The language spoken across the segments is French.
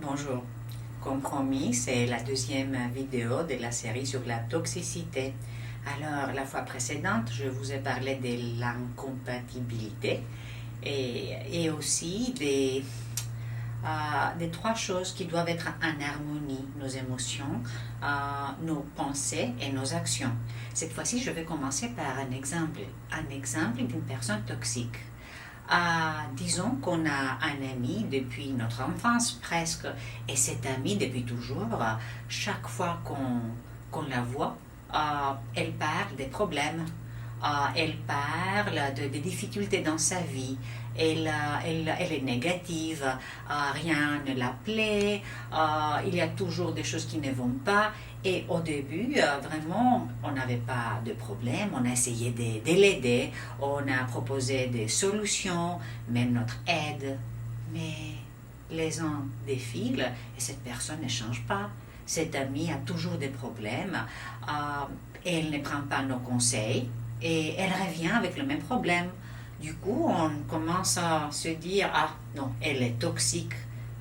Bonjour. Comme promis, c'est la deuxième vidéo de la série sur la toxicité. Alors, la fois précédente, je vous ai parlé de l'incompatibilité et aussi des trois choses qui doivent être en harmonie, nos émotions, nos pensées et nos actions. Cette fois-ci, je vais commencer par un exemple d'une personne toxique. Disons qu'on a un ami depuis notre enfance presque, et cet ami depuis toujours, chaque fois qu'on la voit, elle parle des problèmes, elle parle des difficultés dans sa vie, elle est négative, rien ne la plaît, il y a toujours des choses qui ne vont pas. Et au début, vraiment, on n'avait pas de problème, on a essayé de l'aider, on a proposé des solutions, même notre aide. Mais les ans défilent et cette personne ne change pas. Cette amie a toujours des problèmes, elle ne prend pas nos conseils et elle revient avec le même problème. Du coup, on commence à se dire, ah non, elle est toxique.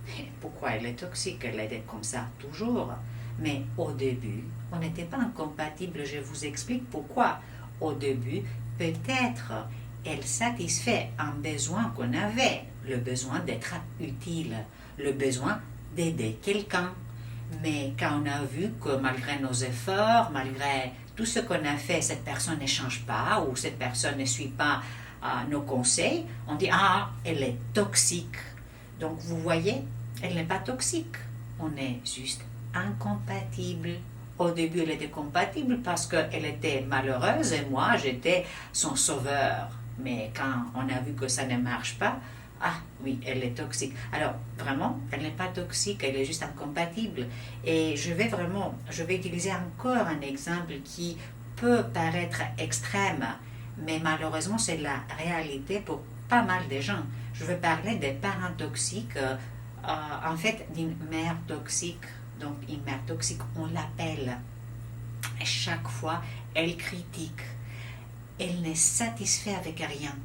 Mais pourquoi elle est toxique? Elle est comme ça toujours. Mais au début, on n'était pas incompatibles. Je vous explique pourquoi. Au début, peut-être elle satisfait un besoin qu'on avait, le besoin d'être utile, le besoin d'aider quelqu'un. Mais quand on a vu que malgré nos efforts, malgré tout ce qu'on a fait, cette personne ne change pas ou cette personne ne suit pas nos conseils, on dit, ah, elle est toxique. Donc vous voyez, elle n'est pas toxique. On est juste incompatible. Au début, elle était compatible parce qu'elle était malheureuse et moi, j'étais son sauveur. Mais quand on a vu que ça ne marche pas, ah oui, elle est toxique. Alors, vraiment, elle n'est pas toxique, elle est juste incompatible. Et je vais utiliser encore un exemple qui peut paraître extrême, mais malheureusement, c'est la réalité pour pas mal de gens. Je veux parler des parents toxiques, en fait, d'une mère toxique. Donc, une mère toxique, on l'appelle. Et chaque fois, elle critique. Elle n'est satisfaite avec rien.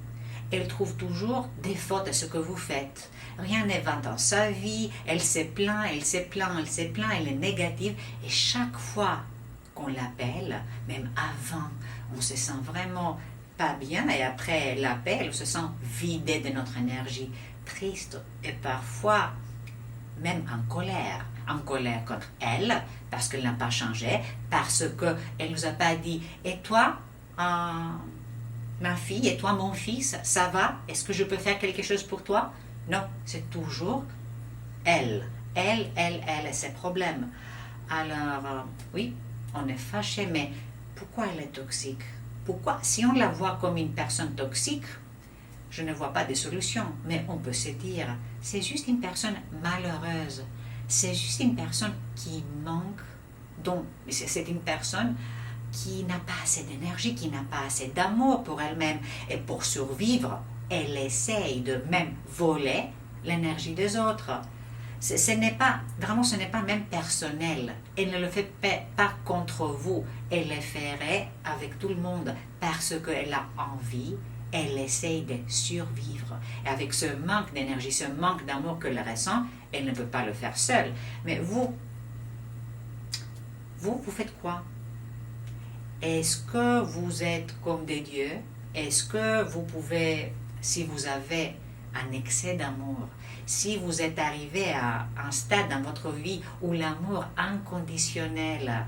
Elle trouve toujours des fautes à ce que vous faites. Rien ne va dans sa vie. Elle se plaint, elle est négative. Et chaque fois qu'on l'appelle, même avant, on se sent vraiment pas bien. Et après l'appel, on se sent vidé de notre énergie, triste et parfois même en colère contre elle, parce qu'elle n'a pas changé, parce qu'elle ne nous a pas dit, et toi, ma fille, et toi, mon fils, ça va? Est-ce que je peux faire quelque chose pour toi? Non, c'est toujours elle, et ses problèmes. Alors, oui, on est fâché, mais pourquoi elle est toxique? Pourquoi? Si on la voit comme une personne toxique, je ne vois pas de solution, mais on peut se dire, c'est juste une personne malheureuse, c'est juste une personne qui manque, donc c'est une personne qui n'a pas assez d'énergie, qui n'a pas assez d'amour pour elle-même, et pour survivre, elle essaye de même voler l'énergie des autres. Ce n'est pas même personnel, elle ne le fait pas contre vous, elle le ferait avec tout le monde, parce qu'elle a envie. Elle essaye de survivre. Et avec ce manque d'énergie, ce manque d'amour qu'elle ressent, elle ne peut pas le faire seule. Mais vous faites quoi? Est-ce que vous êtes comme des dieux? Est-ce que vous pouvez, si vous avez un excès d'amour, si vous êtes arrivé à un stade dans votre vie où l'amour inconditionnel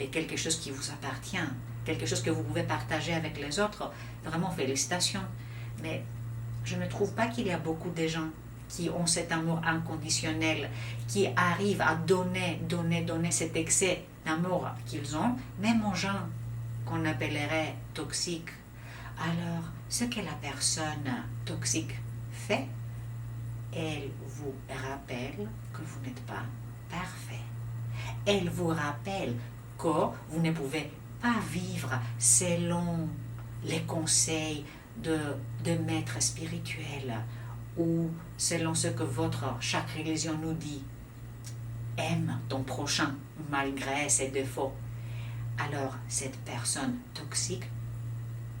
est quelque chose qui vous appartient, quelque chose que vous pouvez partager avec les autres, vraiment félicitations. Mais je ne trouve pas qu'il y a beaucoup de gens qui ont cet amour inconditionnel, qui arrivent à donner cet excès d'amour qu'ils ont, même aux gens qu'on appellerait toxiques. Alors, ce que la personne toxique fait, elle vous rappelle que vous n'êtes pas parfait. Elle vous rappelle que vous ne pouvez pas vivre selon les conseils de maîtres spirituels ou selon ce que chaque religion nous dit. Aime ton prochain malgré ses défauts. Alors cette personne toxique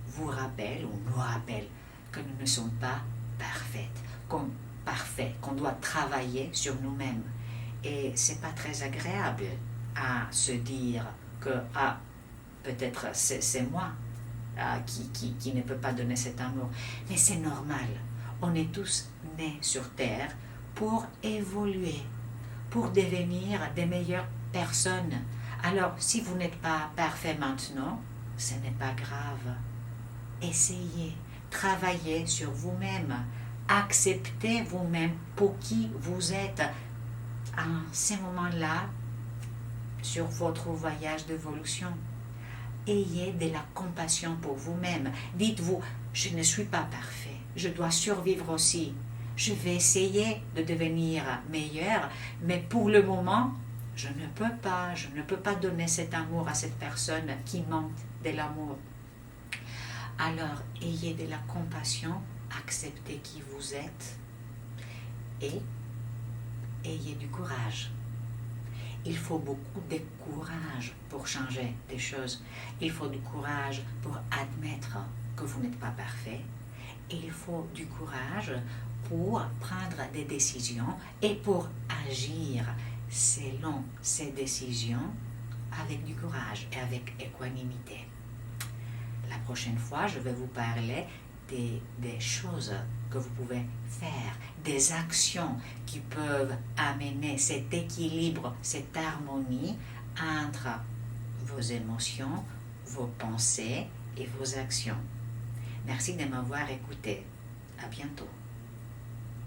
vous rappelle ou nous rappelle que nous ne sommes pas parfaites, qu'on parfait, qu'on doit travailler sur nous-mêmes. Et c'est pas très agréable à se dire que peut-être c'est moi qui ne peut pas donner cet amour. Mais c'est normal. On est tous nés sur Terre pour évoluer, pour devenir des meilleures personnes. Alors, si vous n'êtes pas parfait maintenant, ce n'est pas grave. Essayez, travaillez sur vous-même, acceptez vous-même pour qui vous êtes en ces moments-là sur votre voyage d'évolution. Ayez de la compassion pour vous-même. Dites-vous, je ne suis pas parfait, je dois survivre aussi. Je vais essayer de devenir meilleur, mais pour le moment, je ne peux pas donner cet amour à cette personne qui manque de l'amour. Alors, ayez de la compassion, acceptez qui vous êtes et ayez du courage. Il faut beaucoup de courage pour changer des choses. Il faut du courage pour admettre que vous n'êtes pas parfait. Et il faut du courage pour prendre des décisions et pour agir selon ces décisions avec du courage et avec équanimité. La prochaine fois, je vais vous parler des choses que vous pouvez faire, des actions qui peuvent amener cet équilibre, cette harmonie entre vos émotions, vos pensées et vos actions. Merci de m'avoir écouté. À bientôt.